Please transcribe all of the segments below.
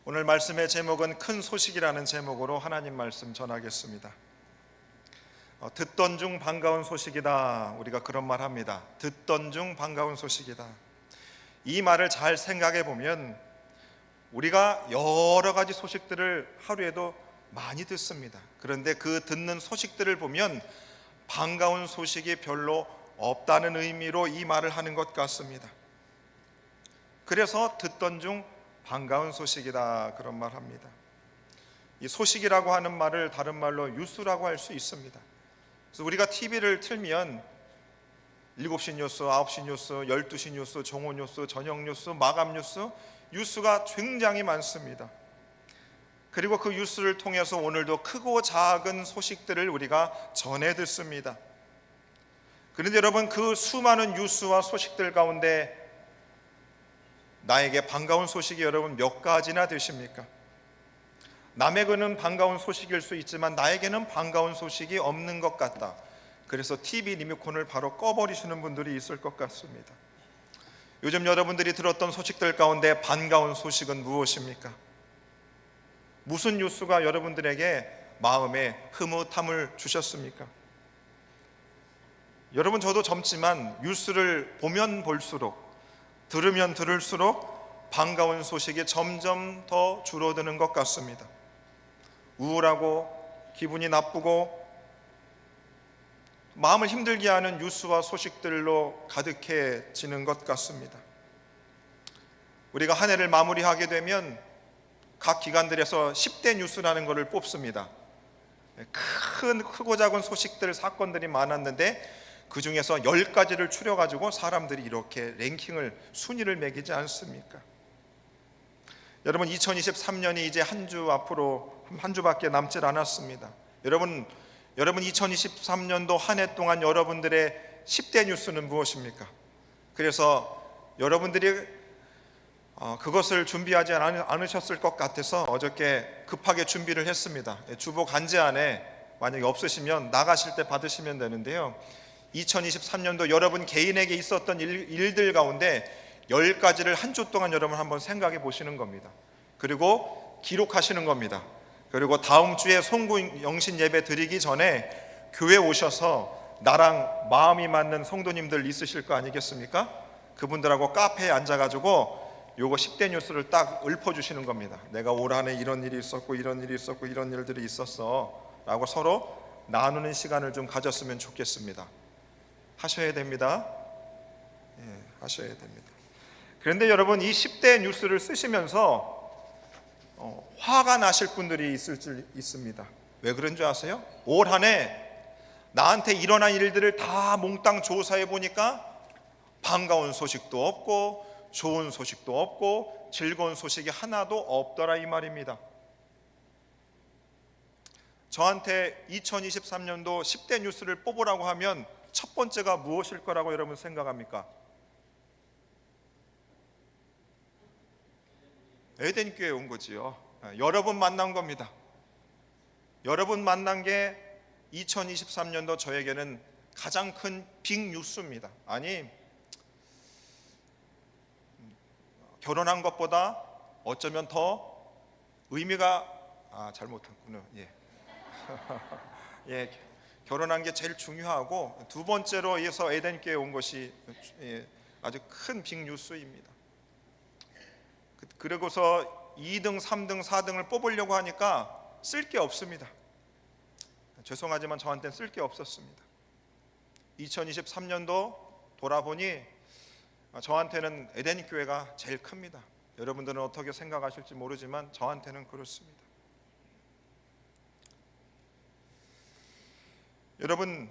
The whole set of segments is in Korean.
오늘 말씀의 제목은 큰 소식이라는 제목으로 하나님 말씀 전하겠습니다. 듣던 중 반가운 소식이다. 우리가 그런 말 합니다. 듣던 중 반가운 소식이다. 이 말을 잘 생각해 보면 우리가 여러 가지 소식들을 하루에도 많이 듣습니다. 그런데 그 듣는 소식들을 보면 반가운 소식이 별로 없다는 의미로 이 말을 하는 것 같습니다. 그래서 듣던 중 반가운 소식이다, 그런 말 합니다. 이 소식이라고 하는 말을 다른 말로 뉴스라고 할 수 있습니다. 그래서 우리가 TV를 틀면 7시 뉴스, 9시 뉴스, 12시 뉴스, 정오 뉴스, 저녁 뉴스, 마감 뉴스, 뉴스가 굉장히 많습니다. 그리고 그 뉴스를 통해서 오늘도 크고 작은 소식들을 우리가 전해 듣습니다. 그런데 여러분, 그 수많은 뉴스와 소식들 가운데 나에게 반가운 소식이 여러분 몇 가지나 되십니까? 남에게는 반가운 소식일 수 있지만 나에게는 반가운 소식이 없는 것 같다. 그래서 TV 리모컨을 바로 꺼버리시는 분들이 있을 것 같습니다. 요즘 여러분들이 들었던 소식들 가운데 반가운 소식은 무엇입니까? 무슨 뉴스가 여러분들에게 마음에 흐뭇함을 주셨습니까? 여러분, 저도 젊지만 뉴스를 보면 볼수록, 들으면 들을수록 반가운 소식이 점점 더 줄어드는 것 같습니다. 우울하고 기분이 나쁘고 마음을 힘들게 하는 뉴스와 소식들로 가득해지는 것 같습니다. 우리가 한 해를 마무리하게 되면 각 기관들에서 10대 뉴스라는 것을 뽑습니다. 크고 작은 소식들, 사건들이 많았는데 그 중에서 10가지를 추려가지고 사람들이 이렇게 랭킹을, 순위를 매기지 않습니까? 여러분, 2023년이 이제 한 주밖에 남질 않았습니다. 여러분 2023년도 한 해 동안 여러분들의 10대 뉴스는 무엇입니까? 그래서 여러분들이 그것을 준비하지 않으셨을 것 같아서 어저께 급하게 준비를 했습니다. 주보 간제 안에 만약에 없으시면 나가실 때 받으시면 되는데요, 2023년도 여러분 개인에게 있었던 일들 가운데 10가지를 한 주 동안 여러분 한번 생각해 보시는 겁니다. 그리고 기록하시는 겁니다. 그리고 다음 주에 송구 영신 예배 드리기 전에 교회 오셔서 나랑 마음이 맞는 성도님들 있으실 거 아니겠습니까? 그분들하고 카페에 앉아가지고 요거 10대 뉴스를 딱 읊어주시는 겁니다. 내가 올 한해 이런 일이 있었고 이런 일이 있었고 이런 일들이 있었어 라고 서로 나누는 시간을 좀 가졌으면 좋겠습니다. 하셔야 됩니다. 하셔야 됩니다. 그런데 여러분, 이 10대 뉴스를 쓰시면서 화가 나실 분들이 있을 줄 있습니다. 왜 그런 줄 아세요? 올 한 해 나한테 일어난 일들을 다 몽땅 조사해 보니까 반가운 소식도 없고 좋은 소식도 없고 즐거운 소식이 하나도 없더라, 이 말입니다. 저한테 2023년도 10대 뉴스를 뽑으라고 하면 첫 번째가 무엇일 거라고 여러분 생각합니까? 에덴 교회에 온 거지요. 여러분 만난 겁니다. 여러분 만난 게 2023년도 저에게는 가장 큰 빅뉴스입니다. 아니, 결혼한 것보다 어쩌면 더 의미가 잘못했군요. 예, 결혼한 게 제일 중요하고 두 번째로 해서 에덴 교회에 온 것이 아주 큰 빅뉴스입니다. 그리고서 2등, 3등, 4등을 뽑으려고 하니까 쓸 게 없습니다. 죄송하지만 저한테는 쓸 게 없었습니다. 2023년도 돌아보니 저한테는 에덴 교회가 제일 큽니다. 여러분들은 어떻게 생각하실지 모르지만 저한테는 그렇습니다. 여러분,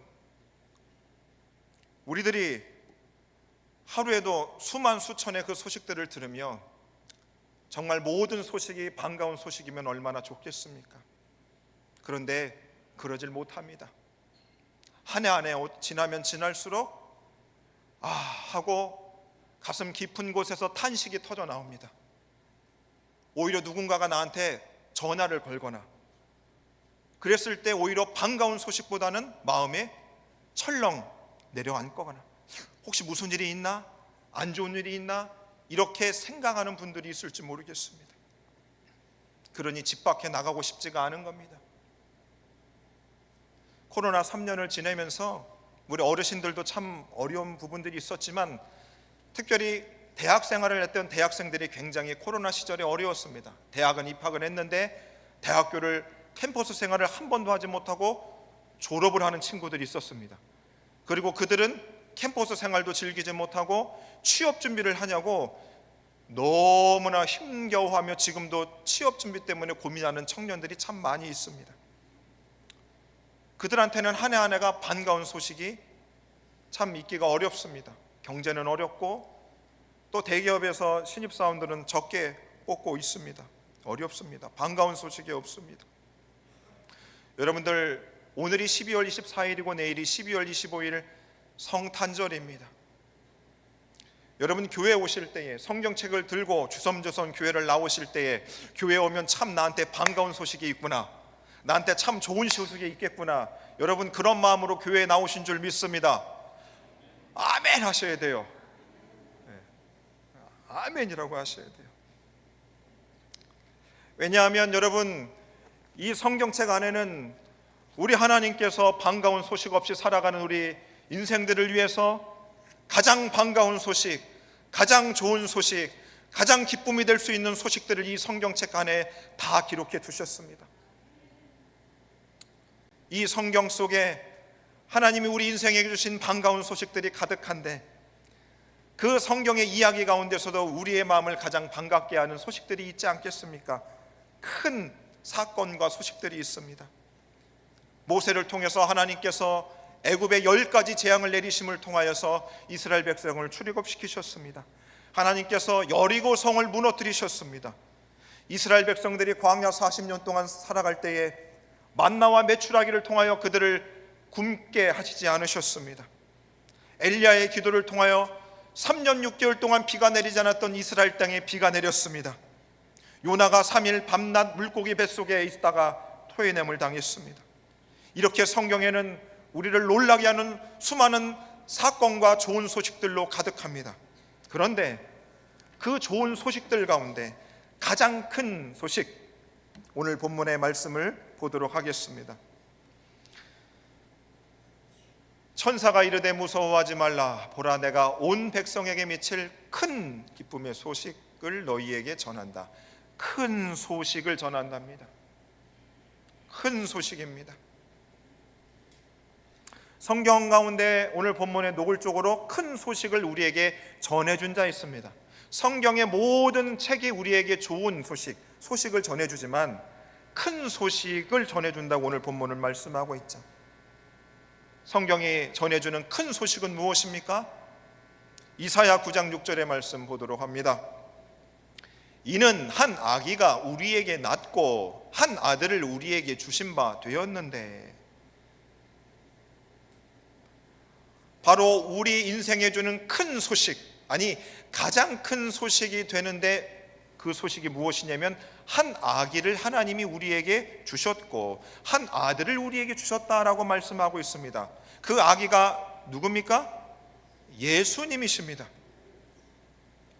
우리들이 하루에도 수만 수천의 그 소식들을 들으며 정말 모든 소식이 반가운 소식이면 얼마나 좋겠습니까? 그런데 그러질 못합니다. 한 해 한 해 지나면 지날수록 하고 가슴 깊은 곳에서 탄식이 터져 나옵니다. 오히려 누군가가 나한테 전화를 걸거나 그랬을 때 오히려 반가운 소식보다는 마음에 철렁 내려앉거나 혹시 무슨 일이 있나? 안 좋은 일이 있나? 이렇게 생각하는 분들이 있을지 모르겠습니다. 그러니 집 밖에 나가고 싶지가 않은 겁니다. 코로나 3년을 지내면서 우리 어르신들도 참 어려운 부분들이 있었지만 특별히 대학 생활을 했던 대학생들이 굉장히 코로나 시절에 어려웠습니다. 대학은 입학을 했는데 대학교를 캠퍼스 생활을 한 번도 하지 못하고 졸업을 하는 친구들이 있었습니다. 그리고 그들은 캠퍼스 생활도 즐기지 못하고 취업 준비를 하냐고 너무나 힘겨워하며 지금도 취업 준비 때문에 고민하는 청년들이 참 많이 있습니다. 그들한테는 한 해 한 해가 반가운 소식이 참 있기가 어렵습니다. 경제는 어렵고 또 대기업에서 신입사원들은 적게 뽑고 있습니다. 어렵습니다. 반가운 소식이 없습니다. 여러분들, 오늘이 12월 24일이고 내일이 12월 25일 성탄절입니다. 여러분, 교회 오실 때에 성경책을 들고 주섬주섬 교회를 나오실 때에 교회에 오면 참 나한테 반가운 소식이 있구나, 나한테 참 좋은 소식이 있겠구나, 여러분 그런 마음으로 교회에 나오신 줄 믿습니다. 아멘 하셔야 돼요. 아멘이라고 하셔야 돼요. 왜냐하면 여러분, 이 성경책 안에는 우리 하나님께서 반가운 소식 없이 살아가는 우리 인생들을 위해서 가장 반가운 소식, 가장 좋은 소식, 가장 기쁨이 될 수 있는 소식들을 이 성경책 안에 다 기록해 두셨습니다. 이 성경 속에 하나님이 우리 인생에게 주신 반가운 소식들이 가득한데 그 성경의 이야기 가운데서도 우리의 마음을 가장 반갑게 하는 소식들이 있지 않겠습니까? 큰 사건과 소식들이 있습니다. 모세를 통해서 하나님께서 애굽에 10가지 재앙을 내리심을 통하여서 이스라엘 백성을 출애굽시키셨습니다. 하나님께서 여리고 성을 무너뜨리셨습니다. 이스라엘 백성들이 광야 40년 동안 살아갈 때에 만나와 메추라기를 통하여 그들을 굶게 하시지 않으셨습니다. 엘리야의 기도를 통하여 3년 6개월 동안 비가 내리지 않았던 이스라엘 땅에 비가 내렸습니다. 요나가 3일 밤낮 물고기 뱃속에 있다가 토해냄을 당했습니다. 이렇게 성경에는 우리를 놀라게 하는 수많은 사건과 좋은 소식들로 가득합니다. 그런데 그 좋은 소식들 가운데 가장 큰 소식, 오늘 본문의 말씀을 보도록 하겠습니다. 천사가 이르되 무서워하지 말라, 보라 내가 온 백성에게 미칠 큰 기쁨의 소식을 너희에게 전한다. 큰 소식을 전한답니다. 큰 소식입니다. 성경 가운데 오늘 본문의 노골적으로 큰 소식을 우리에게 전해준 자 있습니다. 성경의 모든 책이 우리에게 좋은 소식을 전해주지만 큰 소식을 전해준다고 오늘 본문을 말씀하고 있죠. 성경이 전해주는 큰 소식은 무엇입니까? 이사야 9장 6절의 말씀 보도록 합니다. 이는 한 아기가 우리에게 낳고 한 아들을 우리에게 주신 바 되었는데, 바로 우리 인생에 주는 큰 소식, 아니 가장 큰 소식이 되는데 그 소식이 무엇이냐면 한 아기를 하나님이 우리에게 주셨고 한 아들을 우리에게 주셨다라고 말씀하고 있습니다. 그 아기가 누굽니까? 예수님이십니다.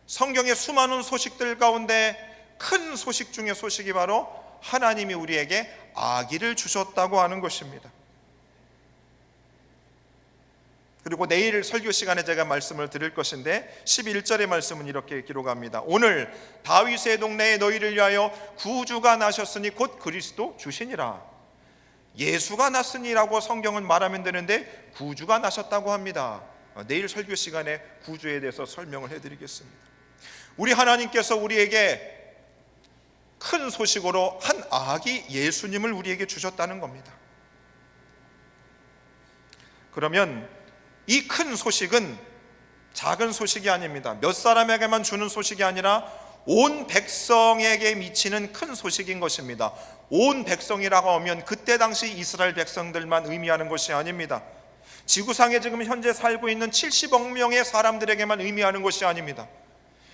성경의 수많은 소식들 가운데 큰 소식 중의 소식이 바로 하나님이 우리에게 아기를 주셨다고 하는 것입니다. 그리고 내일 설교 시간에 제가 말씀을 드릴 것인데 11절의 말씀은 이렇게 기록합니다. 오늘 다윗의 동네에 너희를 위하여 구주가 나셨으니 곧 그리스도 주시니라. 예수가 났으니라고 성경은 말하면 되는데 구주가 나셨다고 합니다. 내일 설교 시간에 구주에 대해서 설명을 해드리겠습니다. 우리 하나님께서 우리에게 큰 소식으로 한 아기 예수님을 우리에게 주셨다는 겁니다. 그러면 이 큰 소식은 작은 소식이 아닙니다. 몇 사람에게만 주는 소식이 아니라 온 백성에게 미치는 큰 소식인 것입니다. 온 백성이라고 하면 그때 당시 이스라엘 백성들만 의미하는 것이 아닙니다. 지구상에 지금 현재 살고 있는 70억 명의 사람들에게만 의미하는 것이 아닙니다.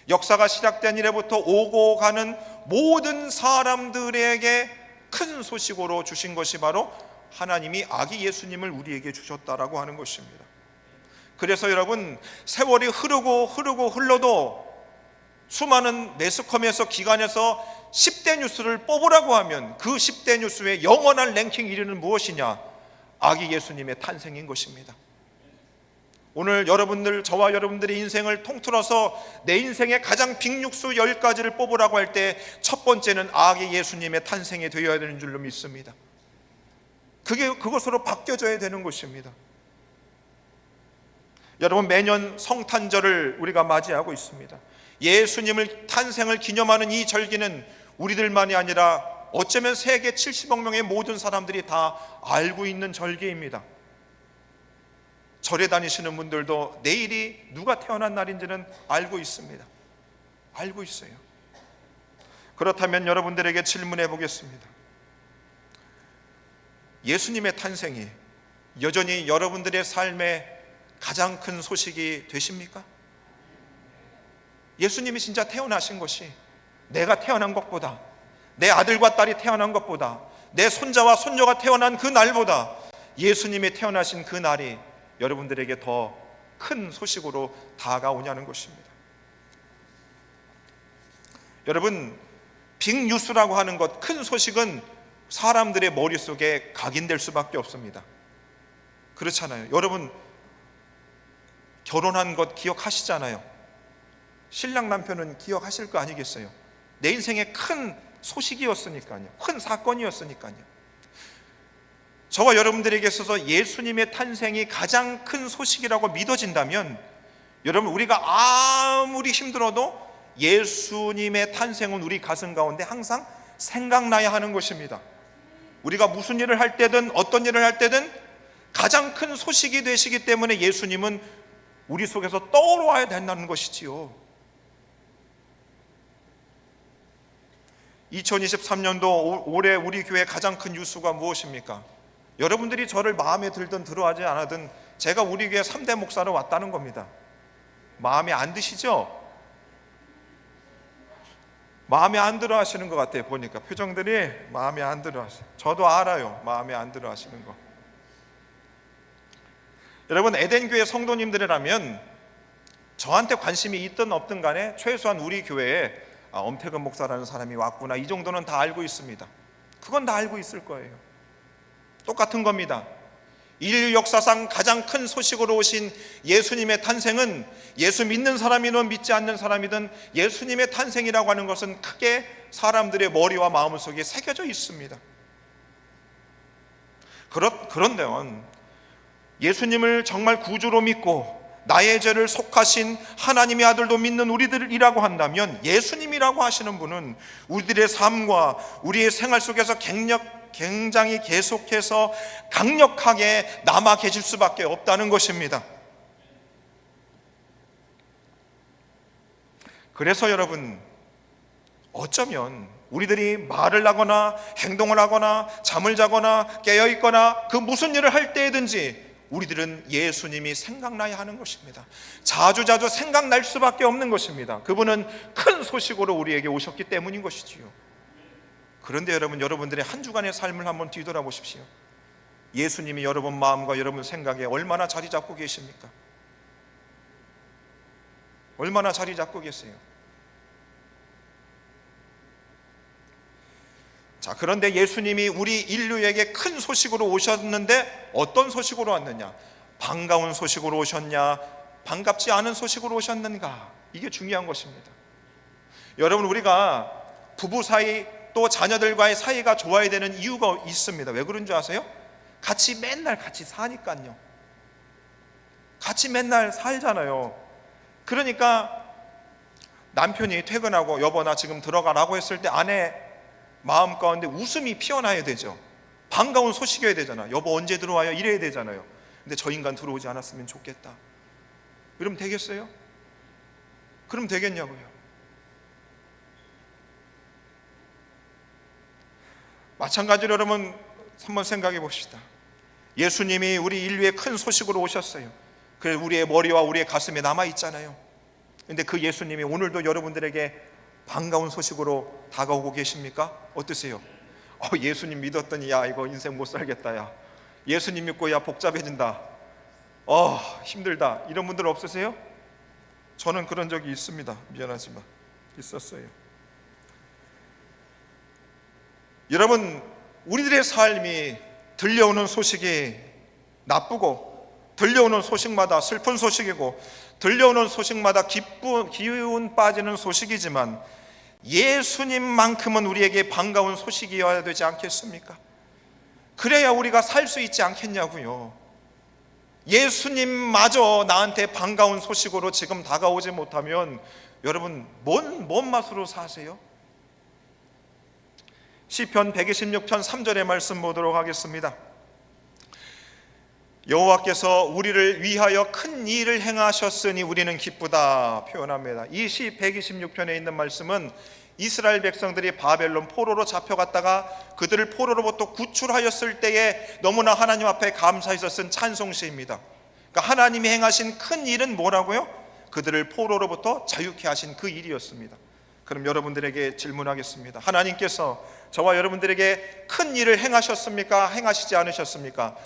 역사가 시작된 이래부터 오고 가는 모든 사람들에게 큰 소식으로 주신 것이 바로 하나님이 아기 예수님을 우리에게 주셨다라고 하는 것입니다. 그래서 여러분, 세월이 흐르고 흘러도 수많은 매스컴에서 기관에서 10대 뉴스를 뽑으라고 하면 그 10대 뉴스의 영원한 랭킹 1위는 무엇이냐? 아기 예수님의 탄생인 것입니다. 오늘 여러분들, 저와 여러분들의 인생을 통틀어서 내 인생의 가장 빅뉴스 10가지를 뽑으라고 할 때 첫 번째는 아기 예수님의 탄생이 되어야 되는 줄로 믿습니다. 그것으로 바뀌어져야 되는 것입니다. 여러분, 매년 성탄절을 우리가 맞이하고 있습니다. 예수님을 탄생을 기념하는 이 절기는 우리들만이 아니라 어쩌면 세계 70억 명의 모든 사람들이 다 알고 있는 절기입니다. 절에 다니시는 분들도 내일이 누가 태어난 날인지는 알고 있습니다. 알고 있어요. 그렇다면 여러분들에게 질문해 보겠습니다. 예수님의 탄생이 여전히 여러분들의 삶의 가장 큰 소식이 되십니까? 예수님이 진짜 태어나신 것이 내가 태어난 것보다, 내 아들과 딸이 태어난 것보다, 내 손자와 손녀가 태어난 그 날보다 예수님이 태어나신 그 날이 여러분들에게 더 큰 소식으로 다가오냐는 것입니다. 여러분, 빅뉴스라고 하는 것, 큰 소식은 사람들의 머릿속에 각인될 수밖에 없습니다. 그렇잖아요. 여러분, 결혼한 것 기억하시잖아요. 신랑 남편은 기억하실 거 아니겠어요? 내 인생의 큰 소식이었으니까요. 큰 사건이었으니까요. 저와 여러분들에게 있어서 예수님의 탄생이 가장 큰 소식이라고 믿어진다면, 여러분, 우리가 아무리 힘들어도 예수님의 탄생은 우리 가슴 가운데 항상 생각나야 하는 것입니다. 우리가 무슨 일을 할 때든 어떤 일을 할 때든 가장 큰 소식이 되시기 때문에 예수님은 우리 속에서 떠올라야 된다는 것이지요. 2023년도 올해 우리 교회 가장 큰 뉴스가 무엇입니까? 여러분들이 저를 마음에 들든 들어하지 않아든 제가 우리 교회 3대 목사로 왔다는 겁니다. 마음에 안 드시죠? 마음에 안 들어 하시는 것 같아요. 보니까 표정들이 마음에 안 들어 하시죠. 저도 알아요, 마음에 안 들어 하시는 거. 여러분, 에덴교회 성도님들이라면 저한테 관심이 있든 없든 간에 최소한 우리 교회에 엄태근 목사라는 사람이 왔구나, 이 정도는 다 알고 있습니다. 그건 다 알고 있을 거예요. 똑같은 겁니다. 인류 역사상 가장 큰 소식으로 오신 예수님의 탄생은 예수 믿는 사람이든 믿지 않는 사람이든 예수님의 탄생이라고 하는 것은 크게 사람들의 머리와 마음속에 새겨져 있습니다. 그런데 예수님을 정말 구주로 믿고 나의 죄를 속하신 하나님의 아들도 믿는 우리들이라고 한다면, 예수님이라고 하시는 분은 우리들의 삶과 우리의 생활 속에서 굉장히 계속해서 강력하게 남아 계실 수밖에 없다는 것입니다. 그래서 여러분, 어쩌면 우리들이 말을 하거나 행동을 하거나 잠을 자거나 깨어있거나 그 무슨 일을 할 때든지 우리들은 예수님이 생각나야 하는 것입니다. 자주자주 생각날 수밖에 없는 것입니다. 그분은 큰 소식으로 우리에게 오셨기 때문인 것이지요. 그런데 여러분, 여러분들의 한 주간의 삶을 한번 뒤돌아보십시오. 예수님이 여러분 마음과 여러분 생각에 얼마나 자리 잡고 계십니까? 얼마나 자리 잡고 계세요? 자, 그런데 예수님이 우리 인류에게 큰 소식으로 오셨는데 어떤 소식으로 왔느냐? 반가운 소식으로 오셨냐? 반갑지 않은 소식으로 오셨는가? 이게 중요한 것입니다. 여러분, 우리가 부부 사이 또 자녀들과의 사이가 좋아야 되는 이유가 있습니다. 왜 그런 줄 아세요? 같이 맨날 같이 사니까요. 같이 맨날 살잖아요. 그러니까 남편이 퇴근하고 여보 나 지금 들어가라고 했을 때 아내 마음 가운데 웃음이 피어나야 되죠. 반가운 소식이어야 되잖아. 여보 언제 들어와요? 이래야 되잖아요. 근데 저 인간 들어오지 않았으면 좋겠다. 그럼 되겠어요? 그럼 되겠냐고요. 마찬가지로 여러분 한번 생각해 봅시다. 예수님이 우리 인류의 큰 소식으로 오셨어요. 그래서 우리의 머리와 우리의 가슴에 남아있잖아요. 근데 그 예수님이 오늘도 여러분들에게 반가운 소식으로 다가오고 계십니까? 어떠세요? 예수님 믿었더니 야 이거 인생 못 살겠다, 야 예수님 믿고 야 복잡해진다, 힘들다, 이런 분들 없으세요? 저는 그런 적이 있습니다. 미안하지만 있었어요. 여러분, 우리들의 삶이 들려오는 소식이 나쁘고, 들려오는 소식마다 슬픈 소식이고, 들려오는 소식마다 기운 빠지는 소식이지만 예수님만큼은 우리에게 반가운 소식이어야 되지 않겠습니까? 그래야 우리가 살 수 있지 않겠냐고요. 예수님마저 나한테 반가운 소식으로 지금 다가오지 못하면 여러분 뭔 맛으로 사세요? 시편 126편 3절의 말씀 보도록 하겠습니다. 여호와께서 우리를 위하여 큰 일을 행하셨으니 우리는 기쁘다 표현합니다. 이 시 126편에 있는 말씀은 이스라엘 백성들이 바벨론 포로로 잡혀갔다가 그들을 포로로부터 구출하였을 때에 너무나 하나님 앞에 감사해서 쓴 찬송시입니다. 그러니까 하나님이 행하신 큰 일은 뭐라고요? 그들을 포로로부터 자유케 하신 그 일이었습니다. 그럼 여러분들에게 질문하겠습니다. 하나님께서 저와 여러분들에게 큰 일을 행하셨습니까? 행하시지 않으셨습니까?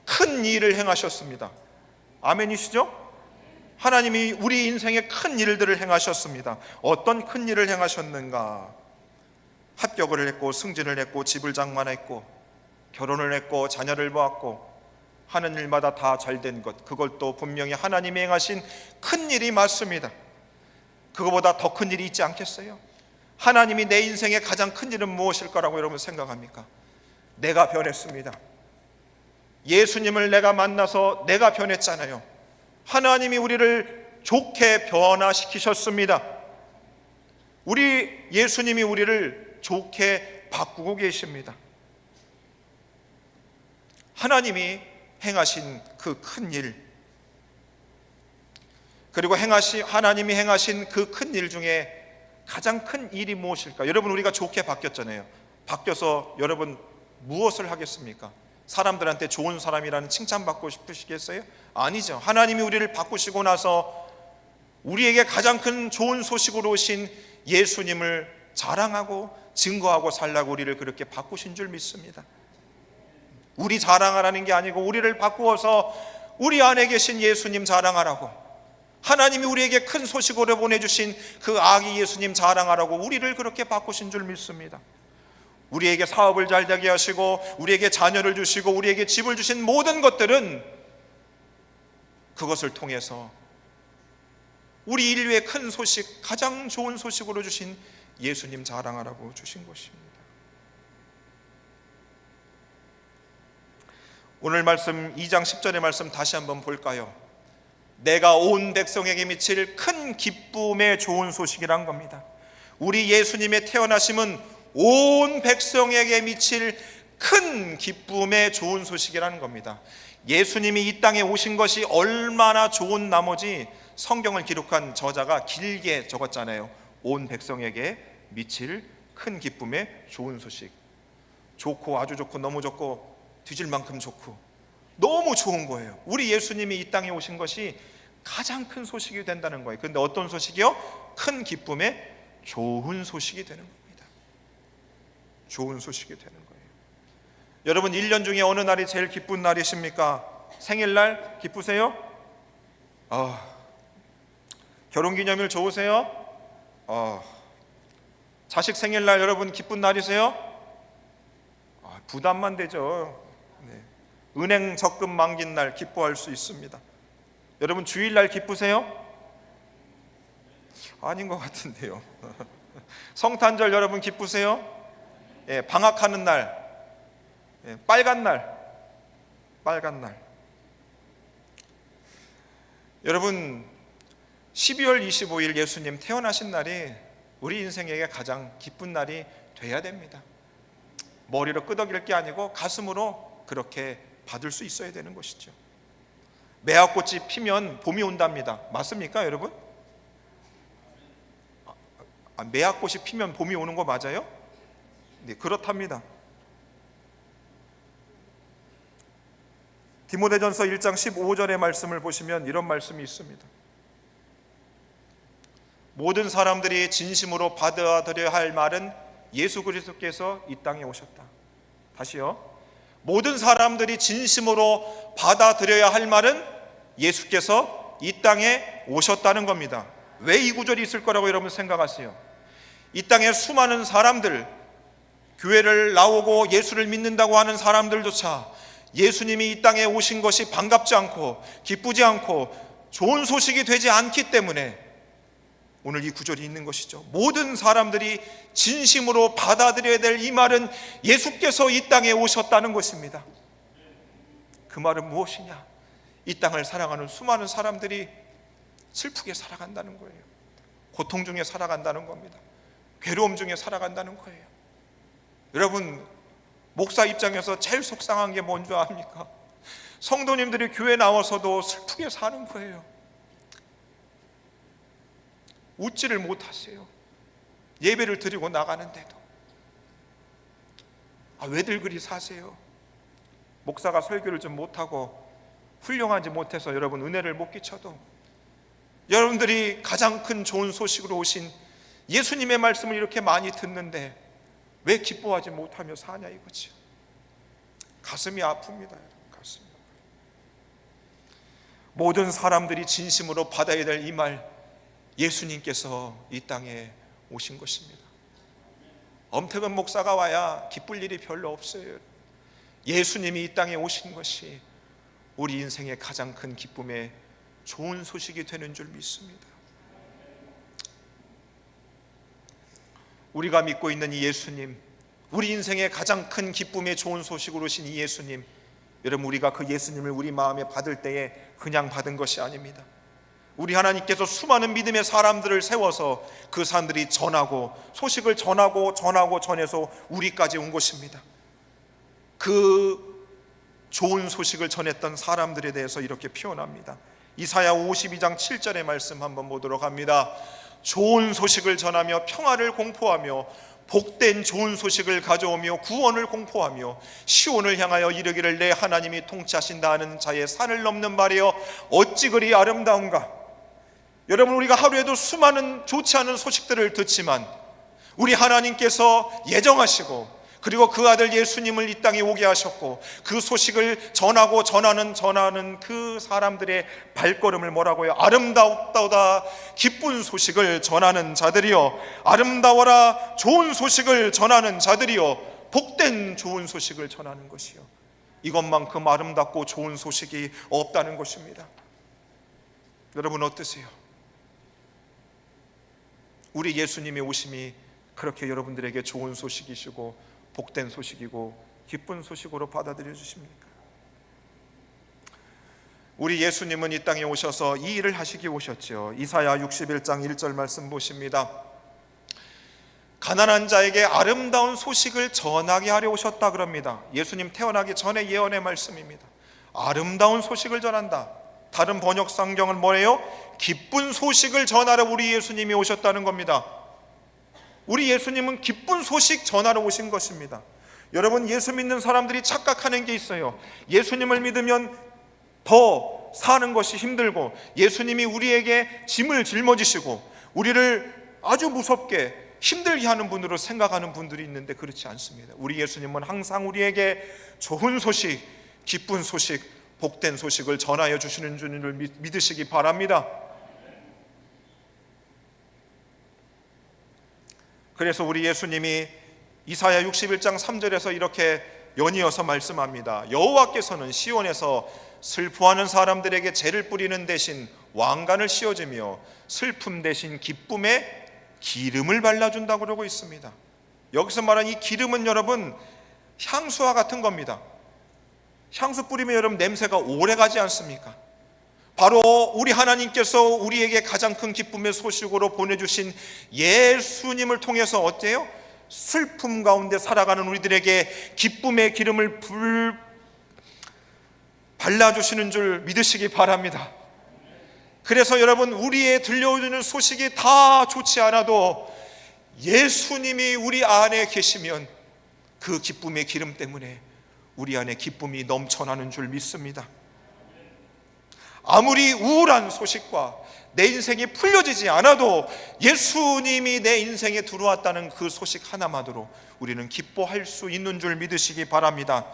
큰 일을 행하셨습니다. 아멘이시죠? 하나님이 우리 인생에 큰 일들을 행하셨습니다. 어떤 큰 일을 행하셨는가? 합격을 했고 승진을 했고 집을 장만했고 결혼을 했고 자녀를 보았고 하는 일마다 다 잘된 것, 그걸 또 분명히 하나님이 행하신 큰 일이 맞습니다. 그거보다 더 큰 일이 있지 않겠어요? 하나님이 내 인생의 가장 큰 일은 무엇일 거라고 여러분 생각합니까? 내가 변했습니다. 예수님을 내가 만나서 내가 변했잖아요. 하나님이 우리를 좋게 변화시키셨습니다. 예수님이 우리를 좋게 바꾸고 계십니다. 하나님이 행하신 그 큰 일, 그리고 하나님이 행하신 그 큰 일 중에 가장 큰 일이 무엇일까? 여러분, 우리가 좋게 바뀌었잖아요. 바뀌어서 여러분 무엇을 하겠습니까? 사람들한테 좋은 사람이라는 칭찬받고 싶으시겠어요? 아니죠. 하나님이 우리를 바꾸시고 나서 우리에게 가장 큰 좋은 소식으로 오신 예수님을 자랑하고 증거하고 살라고 우리를 그렇게 바꾸신 줄 믿습니다. 우리 자랑하라는 게 아니고 우리를 바꾸어서 우리 안에 계신 예수님 자랑하라고, 하나님이 우리에게 큰 소식으로 보내주신 그 아기 예수님 자랑하라고 우리를 그렇게 바꾸신 줄 믿습니다. 우리에게 사업을 잘 되게 하시고 우리에게 자녀를 주시고 우리에게 집을 주신 모든 것들은 그것을 통해서 우리 인류의 큰 소식, 가장 좋은 소식으로 주신 예수님 자랑하라고 주신 것입니다. 오늘 말씀 2장 10절의 말씀 다시 한번 볼까요? 내가 온 백성에게 미칠 큰 기쁨의 좋은 소식이란 겁니다. 우리 예수님의 태어나심은 온 백성에게 미칠 큰 기쁨의 좋은 소식이라는 겁니다. 예수님이 이 땅에 오신 것이 얼마나 좋은 나머지 성경을 기록한 저자가 길게 적었잖아요. 온 백성에게 미칠 큰 기쁨의 좋은 소식. 좋고 아주 좋고 너무 좋고 뒤질 만큼 좋고 너무 좋은 거예요. 우리 예수님이 이 땅에 오신 것이 가장 큰 소식이 된다는 거예요. 그런데 어떤 소식이요? 큰 기쁨의 좋은 소식이 되는 겁니다. 좋은 소식이 되는 거예요. 여러분, 1년 중에 어느 날이 제일 기쁜 날이십니까? 생일날 기쁘세요? 결혼기념일 좋으세요? 자식 생일날 여러분 기쁜 날이세요? 부담만 되죠. 네. 은행 적금 만긴 날 기뻐할 수 있습니다. 여러분, 주일날 기쁘세요? 아닌 것 같은데요. 성탄절 여러분 기쁘세요? 예, 방학하는 날, 예, 빨간 날. 여러분, 12월 25일 예수님 태어나신 날이 우리 인생에게 가장 기쁜 날이 돼야 됩니다. 머리로 끄덕일 게 아니고 가슴으로 그렇게 받을 수 있어야 되는 것이죠. 매화꽃이 피면 봄이 온답니다. 맞습니까, 여러분? 매화꽃이 피면 봄이 오는 거 맞아요? 네, 그렇답니다. 디모데전서 1장 15절의 말씀을 보시면 이런 말씀이 있습니다. 모든 사람들이 진심으로 받아들여야 할 말은 예수 그리스도께서 이 땅에 오셨다. 다시요. 모든 사람들이 진심으로 받아들여야 할 말은 예수께서 이 땅에 오셨다는 겁니다. 왜 이 구절이 있을 거라고 여러분 생각하세요? 이 땅에 수많은 사람들, 교회를 나오고 예수를 믿는다고 하는 사람들조차 예수님이 이 땅에 오신 것이 반갑지 않고 기쁘지 않고 좋은 소식이 되지 않기 때문에 오늘 이 구절이 있는 것이죠. 모든 사람들이 진심으로 받아들여야 될 이 말은 예수께서 이 땅에 오셨다는 것입니다. 그 말은 무엇이냐? 이 땅을 사랑하는 수많은 사람들이 슬프게 살아간다는 거예요. 고통 중에 살아간다는 겁니다. 괴로움 중에 살아간다는 거예요. 여러분, 목사 입장에서 제일 속상한 게 뭔지 아십니까? 성도님들이 교회 나와서도 슬프게 사는 거예요. 웃지를 못하세요. 예배를 드리고 나가는데도. 왜들 그리 사세요? 목사가 설교를 좀 못하고 훌륭하지 못해서 여러분 은혜를 못 끼쳐도 여러분들이 가장 큰 좋은 소식으로 오신 예수님의 말씀을 이렇게 많이 듣는데 왜 기뻐하지 못하며 사냐 이거죠. 가슴이 아픕니다. 가슴이. 모든 사람들이 진심으로 받아야 될 이 말, 예수님께서 이 땅에 오신 것입니다. 엄태근 목사가 와야 기쁠 일이 별로 없어요. 예수님이 이 땅에 오신 것이 우리 인생의 가장 큰 기쁨의 좋은 소식이 되는 줄 믿습니다. 우리가 믿고 있는 이 예수님, 우리 인생의 가장 큰 기쁨의 좋은 소식으로 오신 이 예수님, 여러분, 우리가 그 예수님을 우리 마음에 받을 때에 그냥 받은 것이 아닙니다. 우리 하나님께서 수많은 믿음의 사람들을 세워서 그 사람들이 전하고 소식을 전해서 우리까지 온 것입니다. 그 좋은 소식을 전했던 사람들에 대해서 이렇게 표현합니다. 이사야 52장 7절의 말씀 한번 보도록 합니다. 좋은 소식을 전하며 평화를 공포하며 복된 좋은 소식을 가져오며 구원을 공포하며 시온을 향하여 이르기를 내 하나님이 통치하신다 하는 자의 산을 넘는 말이여 어찌 그리 아름다운가. 여러분, 우리가 하루에도 수많은 좋지 않은 소식들을 듣지만 우리 하나님께서 예정하시고 그리고 그 아들 예수님을 이 땅에 오게 하셨고 그 소식을 전하는 그 사람들의 발걸음을 뭐라고요? 아름다우다 기쁜 소식을 전하는 자들이요, 아름다워라 좋은 소식을 전하는 자들이요, 복된 좋은 소식을 전하는 것이요. 이것만큼 아름답고 좋은 소식이 없다는 것입니다. 여러분 어떠세요? 우리 예수님의 오심이 그렇게 여러분들에게 좋은 소식이시고 복된 소식이고 기쁜 소식으로 받아들여 주십니까? 우리 예수님은 이 땅에 오셔서 이 일을 하시기 오셨죠. 이사야 61장 1절 말씀 보십니다. 가난한 자에게 아름다운 소식을 전하게 하려 오셨다 그럽니다. 예수님 태어나기 전에 예언의 말씀입니다. 아름다운 소식을 전한다. 다른 번역 성경은 뭐예요? 기쁜 소식을 전하러 우리 예수님이 오셨다는 겁니다. 우리 예수님은 기쁜 소식 전하러 오신 것입니다. 여러분, 예수 믿는 사람들이 착각하는 게 있어요. 예수님을 믿으면 더 사는 것이 힘들고 예수님이 우리에게 짐을 짊어지시고 우리를 아주 무섭게 힘들게 하는 분으로 생각하는 분들이 있는데 그렇지 않습니다. 우리 예수님은 항상 우리에게 좋은 소식, 기쁜 소식, 복된 소식을 전하여 주시는 줄을 믿으시기 바랍니다. 그래서 우리 예수님이 이사야 61장 3절에서 이렇게 연이어서 말씀합니다. 여호와께서는 시온에서 슬퍼하는 사람들에게 재를 뿌리는 대신 왕관을 씌워주며 슬픔 대신 기쁨의 기름을 발라준다고 그러고 있습니다. 여기서 말하는 이 기름은 여러분 향수와 같은 겁니다. 향수 뿌리면 여러분 냄새가 오래 가지 않습니까? 바로 우리 하나님께서 우리에게 가장 큰 기쁨의 소식으로 보내주신 예수님을 통해서 어때요? 슬픔 가운데 살아가는 우리들에게 기쁨의 기름을 발라주시는 줄 믿으시기 바랍니다. 그래서 여러분, 우리의 들려오는 소식이 다 좋지 않아도 예수님이 우리 안에 계시면 그 기쁨의 기름 때문에 우리 안에 기쁨이 넘쳐나는 줄 믿습니다. 아무리 우울한 소식과 내 인생이 풀려지지 않아도 예수님이 내 인생에 들어왔다는 그 소식 하나만으로 우리는 기뻐할 수 있는 줄 믿으시기 바랍니다.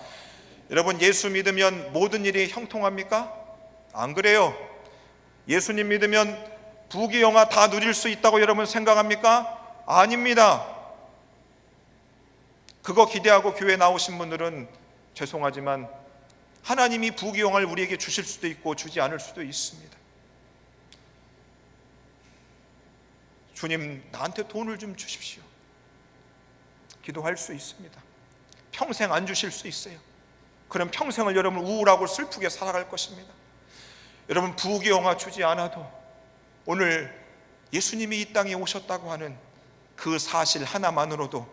여러분, 예수 믿으면 모든 일이 형통합니까? 안 그래요. 예수님 믿으면 부귀영화 다 누릴 수 있다고 여러분 생각합니까? 아닙니다. 그거 기대하고 교회 나오신 분들은 죄송하지만 하나님이 부귀영화를 우리에게 주실 수도 있고 주지 않을 수도 있습니다. 주님, 나한테 돈을 좀 주십시오. 기도할 수 있습니다. 평생 안 주실 수 있어요. 그럼 평생을 여러분 우울하고 슬프게 살아갈 것입니다. 여러분, 부귀영화 주지 않아도 오늘 예수님이 이 땅에 오셨다고 하는 그 사실 하나만으로도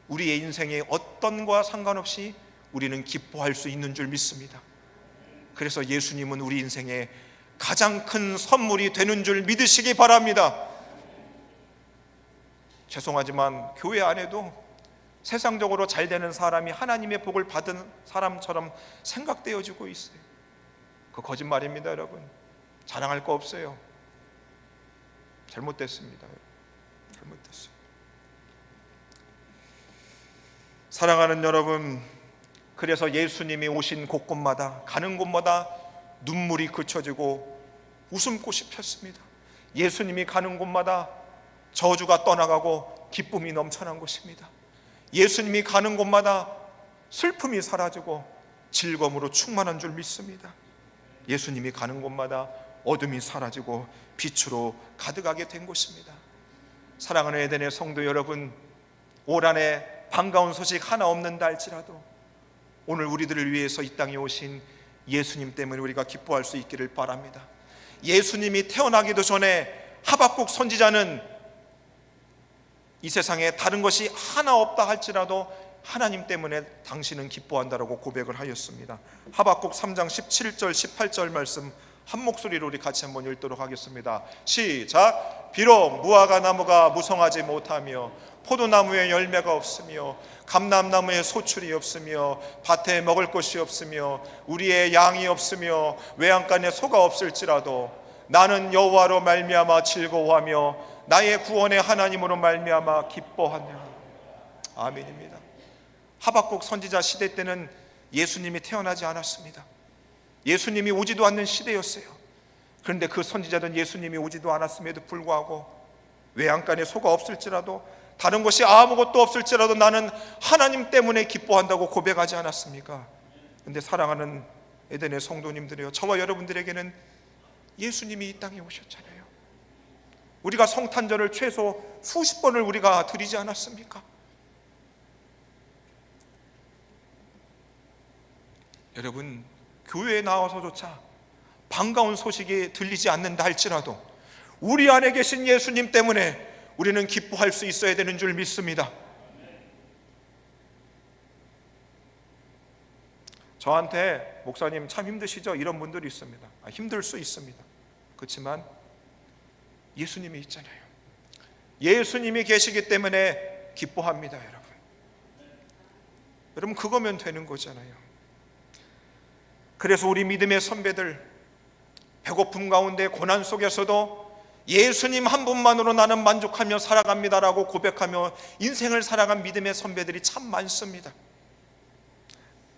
우리의 인생에 어떤 거와 상관없이 우리는 기뻐할 수 있는 줄 믿습니다. 그래서 예수님은 우리 인생에 가장 큰 선물이 되는 줄 믿으시기 바랍니다. 죄송하지만 교회 안에도 세상적으로 잘 되는 사람이 하나님의 복을 받은 사람처럼 생각되어지고 있어요. 그 거짓말입니다. 여러분, 자랑할 거 없어요. 잘못됐습니다. 잘못됐어요. 사랑하는 여러분, 그래서 예수님이 오신 곳곳마다, 가는 곳마다 눈물이 그쳐지고 웃음꽃이 폈습니다. 예수님이 가는 곳마다 저주가 떠나가고 기쁨이 넘쳐난 곳입니다. 예수님이 가는 곳마다 슬픔이 사라지고 즐거움으로 충만한 줄 믿습니다. 예수님이 가는 곳마다 어둠이 사라지고 빛으로 가득하게 된 곳입니다. 사랑하는 에덴의 성도 여러분, 올 한해 반가운 소식 하나 없는다 할지라도 오늘 우리들을 위해서 이 땅에 오신 예수님 때문에 우리가 기뻐할 수 있기를 바랍니다. 예수님이 태어나기도 전에 하박국 선지자는 이 세상에 다른 것이 하나 없다 할지라도 하나님 때문에 당신은 기뻐한다라고 고백을 하였습니다. 하박국 3장 17절 18절 말씀 한 목소리로 우리 같이 한번 읽도록 하겠습니다. 시작. 비록 무화과 나무가 무성하지 못하며 포도나무에 열매가 없으며 감람나무에 소출이 없으며 밭에 먹을 것이 없으며 우리의 양이 없으며 외양간에 소가 없을지라도 나는 여호와로 말미암아 즐거워하며 나의 구원의 하나님으로 말미암아 기뻐하냐. 아멘입니다. 하박국 선지자 시대 때는 예수님이 태어나지 않았습니다. 예수님이 오지도 않는 시대였어요. 그런데 그 선지자는 예수님이 오지도 않았음에도 불구하고 외양간에 소가 없을지라도 다른 것이 아무것도 없을지라도 나는 하나님 때문에 기뻐한다고 고백하지 않았습니까? 그런데 사랑하는 에덴의 성도님들이요, 저와 여러분들에게는 예수님이 이 땅에 오셨잖아요. 우리가 성탄절을 최소 수십 번을 우리가 드리지 않았습니까? 여러분, 교회에 나와서조차 반가운 소식이 들리지 않는다 할지라도 우리 안에 계신 예수님 때문에 우리는 기뻐할 수 있어야 되는 줄 믿습니다. 저한테 목사님 참 힘드시죠? 이런 분들이 있습니다. 힘들 수 있습니다. 그렇지만 예수님이 있잖아요. 예수님이 계시기 때문에 기뻐합니다. 여러분 그거면 되는 거잖아요. 그래서 우리 믿음의 선배들, 배고픔 가운데 고난 속에서도 예수님 한 분만으로 나는 만족하며 살아갑니다라고 고백하며 인생을 살아간 믿음의 선배들이 참 많습니다.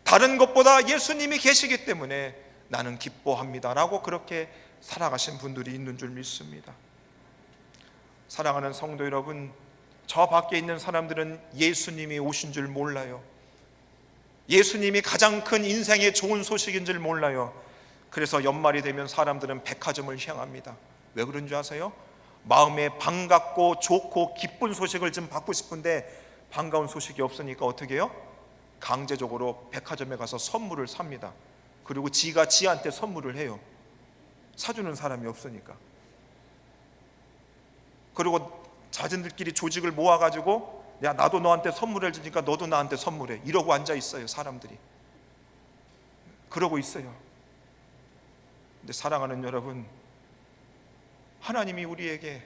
다른 것보다 예수님이 계시기 때문에 나는 기뻐합니다라고 그렇게 살아가신 분들이 있는 줄 믿습니다. 사랑하는 성도 여러분, 저 밖에 있는 사람들은 예수님이 오신 줄 몰라요. 예수님이 가장 큰 인생의 좋은 소식인 줄 몰라요. 그래서 연말이 되면 사람들은 백화점을 향합니다. 왜 그런 줄 아세요? 마음에 반갑고 좋고 기쁜 소식을 좀 받고 싶은데 반가운 소식이 없으니까 어떻게 해요? 강제적으로 백화점에 가서 선물을 삽니다. 그리고 지가 지한테 선물을 해요. 사주는 사람이 없으니까. 그리고 자신들끼리 조직을 모아가지고 야 나도 너한테 선물을 주니까 너도 나한테 선물해, 이러고 앉아 있어요. 사람들이 그러고 있어요. 근데 사랑하는 여러분, 하나님이 우리에게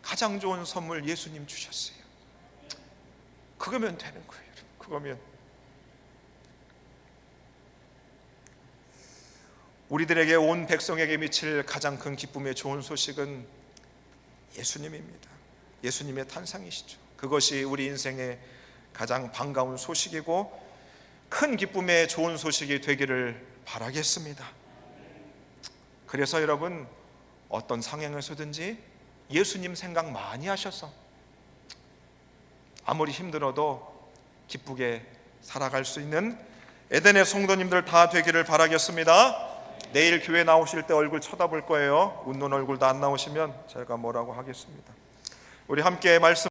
가장 좋은 선물 예수님 주셨어요. 그거면 되는 거예요. 그거면 우리들에게 온 백성에게 미칠 가장 큰 기쁨의 좋은 소식은 예수님입니다. 예수님의 탄생이시죠. 그것이 우리 인생의 가장 반가운 소식이고 큰 기쁨의 좋은 소식이 되기를 바라겠습니다. 그래서 여러분, 어떤 상황에서든지 예수님 생각 많이 하셔서 아무리 힘들어도 기쁘게 살아갈 수 있는 에덴의 성도님들 다 되기를 바라겠습니다. 내일 교회 나오실 때 얼굴 쳐다볼 거예요. 웃는 얼굴도 안 나오시면 제가 뭐라고 하겠습니다. 우리 함께 말씀